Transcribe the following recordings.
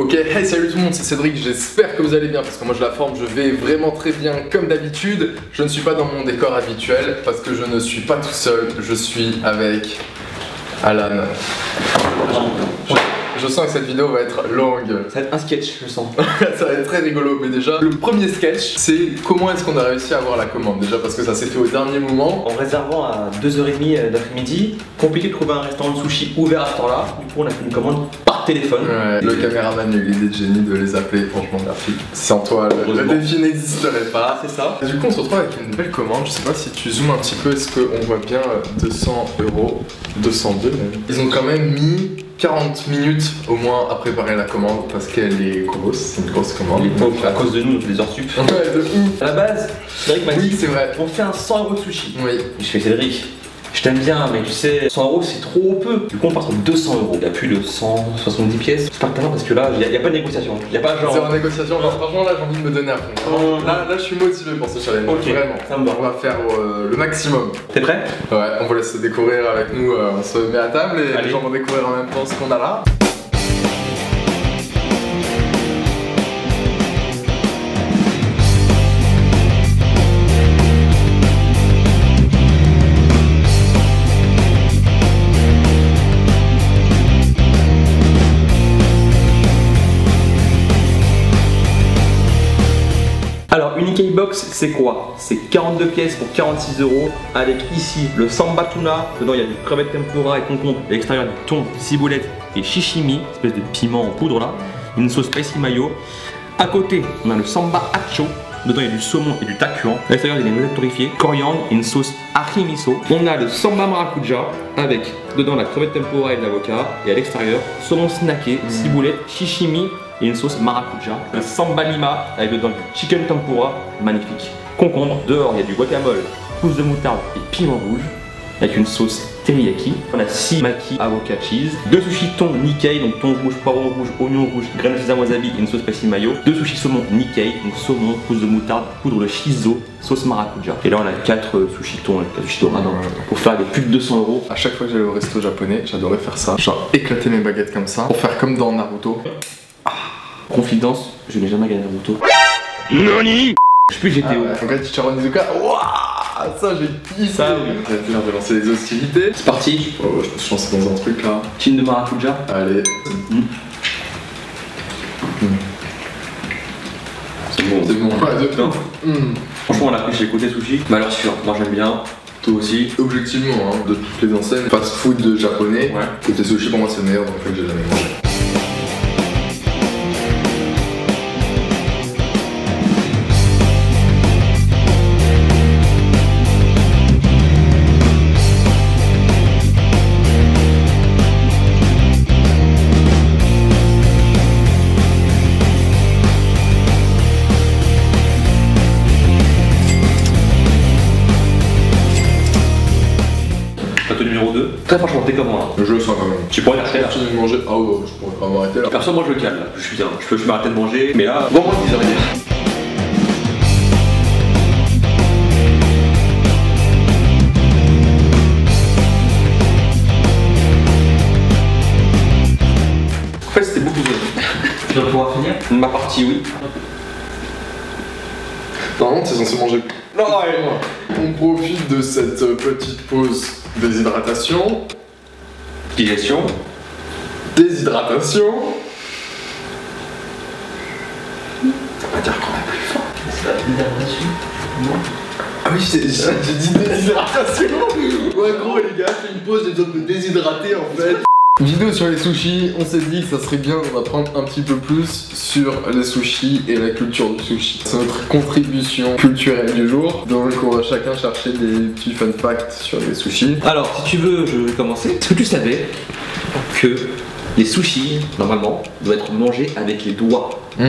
Ok, hey salut tout le monde, c'est Cédric, j'espère que vous allez bien parce que moi je la forme, je vais vraiment très bien comme d'habitude. Je ne suis pas dans mon décor habituel parce que je ne suis pas tout seul, je suis avec Alan. Je sens que cette vidéo va être longue. Ça va être un sketch, je sens. Ça va être très rigolo, mais déjà, le premier sketch, c'est comment est-ce qu'on a réussi à avoir la commande. Déjà parce que ça s'est fait au dernier moment. En réservant à 2h30 d'après-midi, compliqué de trouver un restaurant de sushi ouvert à ce temps-là. Du coup, on a fait une commande par téléphone. Ouais, le caméraman a eu l'idée de génie de les appeler, franchement merci. Sans toi, le défi n'existerait pas. C'est ça. Du coup, on se retrouve avec une nouvelle commande. Je sais pas si tu zoomes un petit peu, est-ce qu'on voit bien 200 €, 202 même. Ils ont quand même mis 40 minutes au moins à préparer la commande parce qu'elle est grosse, c'est une grosse commande. Les pauvres, à cause de nous, on fait des heures sup. Ouais, de ouf. À la base, Cédric m'a dit, Oui, c'est vrai. on fait un 100 € de sushi. Oui. Je fais Cédric, je t'aime bien, mais tu sais, 100 € c'est trop peu. Du coup, on part sur 200 €. Il n'y a plus de 170 pièces. J'espère que t'as parce que là, il n'y a pas de négociation. Il n'y a pas genre. C'est en négociation, genre, franchement là j'ai envie de me donner à fond. Là je suis motivé pour ce challenge. Ok, vraiment. ça me va. On va faire le maximum. T'es prêt? Ouais, on vous laisse découvrir avec nous, on se met à table et Allez. les gens vont découvrir en même temps ce qu'on a là. Alors, une Ikei Box, c'est quoi? C'est 42 pièces pour 46 € avec ici le samba tuna. Dedans, il y a du crevette tempura et concombre. À l'extérieur, du thon, ciboulette et shishimi, espèce de piment en poudre là. Une sauce spicy mayo. À côté, on a le samba acho. Dedans, il y a du saumon et du takuan. À l'extérieur, il y a des noisettes torréfiées, coriandre et une sauce ahi miso. On a le samba maracuja avec dedans la crevette tempura et de l'avocat. Et à l'extérieur, saumon snacké, ciboulette, shishimi et une sauce maracuja. Le samba lima avec dedans du chicken tempura, magnifique. Concombre, dehors il y a du guacamole, pousse de moutarde et piment rouge avec une sauce teriyaki. On a 6 maki avocat cheese, 2 sushis thon Nikkei, donc thon rouge, poivron rouge, oignon rouge, graines de sésame wasabi et une sauce spicy mayo. 2 sushis saumon Nikkei, donc saumon, pousse de moutarde, poudre de shiso, sauce maracuja. Et là on a 4 sushis thon, 4 sushis dorado pour faire des plus de 200 €. À chaque fois que j'allais au resto japonais, j'adorais faire ça. Genre éclater mes baguettes comme ça, pour faire comme dans Naruto. Confidence, je n'ai jamais gagné Naruto. NANI? Je sais plus GTO. Regarde Chicharo Nizuka, waouh, ça j'ai kiffé. Ça oui. J'ai l'heure de lancer les hostilités. C'est parti. Oh, je me suis lancé dans un truc là. Team de maracuja. Allez. C'est bon. C'est bon. Ouais, Non. Franchement, on a pris chez Côté Sushi. Valeur sûre. Moi j'aime bien. Toi aussi. Objectivement, hein, de toutes les enseignes fast food japonais, Ouais. Côté Sushi pour moi c'est le meilleur donc que j'ai jamais mangé. Plateau numéro 2. Très franchement, t'es comme moi. Le jeu sent quand même. Tu pourrais l'acheter là. J'ai manger. Ah ouais, je pourrais pas m'arrêter là. Perso, moi je le cale là. Je suis bien. Je peux m'arrêter de manger. Mais là, bon, moi 10h30. En fait, c'était beaucoup mieux. Tu vas pouvoir finir? Ma partie, oui. Normalement, t'es censé manger. Non, on profite de cette petite pause déshydratation. Digestion. Déshydratation. On va dire qu'on a plus faim. C'est la déshydratation. Ah oui, j'ai dit déshydratation. Ouais, gros, les gars, c'est une pause, j'ai besoin de me déshydrater en fait. Vidéo sur les sushis, on s'est dit que ça serait bien d'en apprendre un petit peu plus sur les sushis et la culture du sushi. C'est notre contribution culturelle du jour. Donc on va chacun chercher des petits fun facts sur les sushis. Alors, si tu veux, je vais commencer. Est-ce que tu savais que les sushis, normalement, doivent être mangés avec les doigts? Ouais,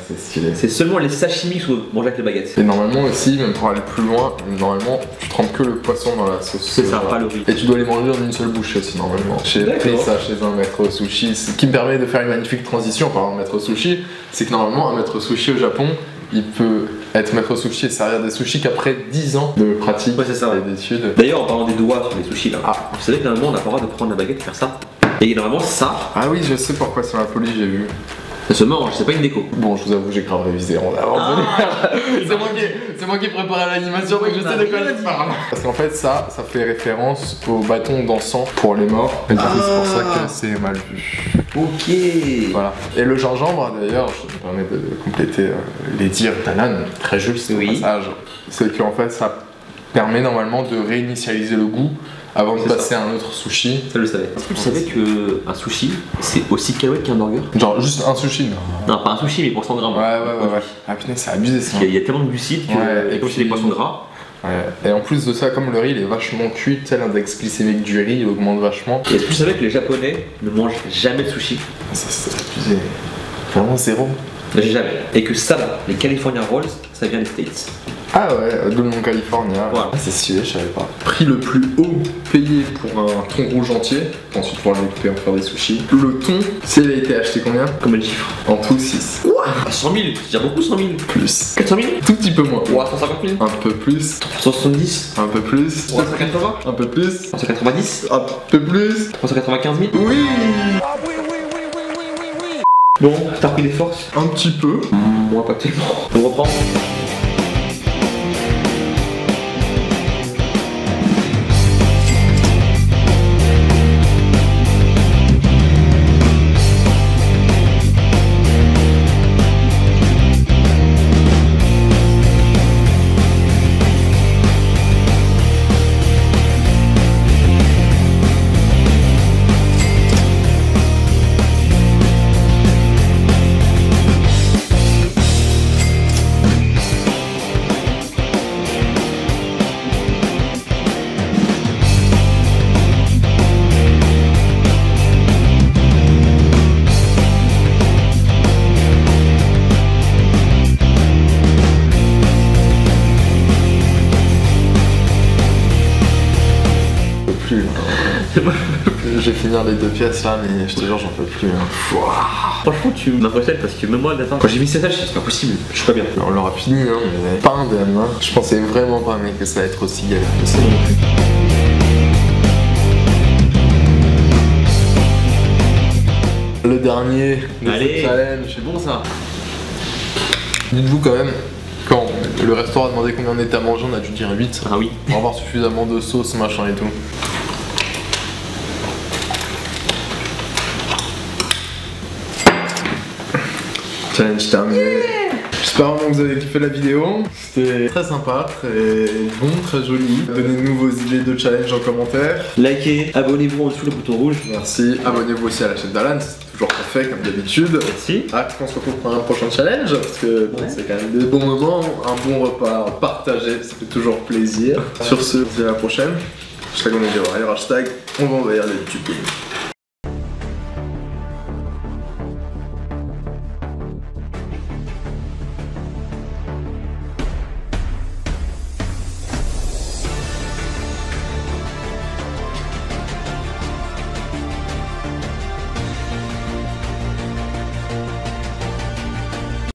c'est stylé. C'est seulement les sashimi qui sont mangés avec les baguettes. Et normalement aussi, même pour aller plus loin, normalement tu trempes que le poisson dans la sauce. C'est ça, pas le riz. Et tu dois les manger en une seule bouchée aussi normalement. J'ai appris ça chez un maître sushi, ce qui me permet de faire une magnifique transition en parlant de maître sushi, c'est que normalement un maître sushi au Japon, il peut être maître sushi et servir des sushis qu'après 10 ans de pratique Ouais, c'est ça. et d'études. D'ailleurs, en parlant des doigts sur les sushis là, Ah. vous savez que normalement on n'a pas le droit de prendre la baguette et faire ça. Et normalement, ça, Ah oui, je sais pourquoi c'est ma folie, j'ai vu. ça se mange, c'est pas une déco. Bon, je vous avoue, j'ai grave révisé en avance. C'est moi qui ai préparé l'animation, donc je sais de quoi je parle. Parce qu'en fait, ça fait référence au bâton d'encens pour les morts. Et du coup, c'est pour ça que c'est mal vu. Ok. Voilà. Et le gingembre, d'ailleurs, je me permets de compléter les dires d'Alan, très juste passage. C'est qu'en fait, ça permet normalement de réinitialiser le goût avant de passer à un autre sushi. Ça, je le savais. Est-ce que tu savais qu'un sushi, c'est aussi calorique qu'un burger? Genre juste un sushi, non? Non, pas un sushi, mais pour 100 grammes. Ouais. Ah putain, c'est abusé ça. Il y a tellement de glucides que, et comme c'est des poissons gras. Ouais. Et en plus de ça, comme le riz il est vachement cuit, l'index glycémique du riz il augmente vachement. Et est-ce que tu savais que les Japonais ne mangent jamais de sushi? Ça c'est abusé. Vraiment zéro. Jamais. Et que ça là, les California Rolls, ça vient des States. Ah ouais, de mon California. Voilà. Ah, c'est stylé, je savais pas. Prix le plus haut payé pour un thon rouge entier. Ensuite, pour le découper, en faire des sushis. Le thon, s'il a été acheté combien? Combien de chiffres? En tout 6. Quoi? 100 000, c'est déjà beaucoup 100 000. Plus. 400 000? Tout petit peu moins. Ouah, 150 000? Un peu plus. 170? Un peu plus. 380? Un peu plus. 390? Un peu plus. 395 000? Oui. Bon, t'as repris des forces? Un petit peu. Moi pas tellement. On reprend. Je vais finir les 2 pièces là, mais je te jure, j'en peux plus. Franchement, tu m'impressionnes parce que même moi, quand j'ai mis cette tâche, c'est pas possible. Je suis pas bien. On l'aura fini, hein, mais pas indemne. Hein. Je pensais vraiment pas, mec, que ça allait être aussi galère que ça. Le dernier de ce challenge. C'est bon ça. Dites-vous quand même, quand le restaurant a demandé combien on était à manger, on a dû dire 8. Ah oui. Pour avoir suffisamment de sauce, machin et tout. Challenge terminé. J'espère vraiment que vous avez kiffé la vidéo. C'était très sympa, très bon, très joli. Donnez-nous vos idées de challenge en commentaire. Likez, abonnez-vous en dessous le bouton rouge. Merci. Abonnez-vous aussi à la chaîne d'Alan, c'est toujours parfait comme d'habitude. Merci. Hâte qu'on se retrouve pour un prochain challenge parce que bon, c'est quand même des bons moments, un bon repas partagé, ça fait toujours plaisir. Sur ce, on se dit à la prochaine. Hashtag on est hashtag on va envahir les YouTube.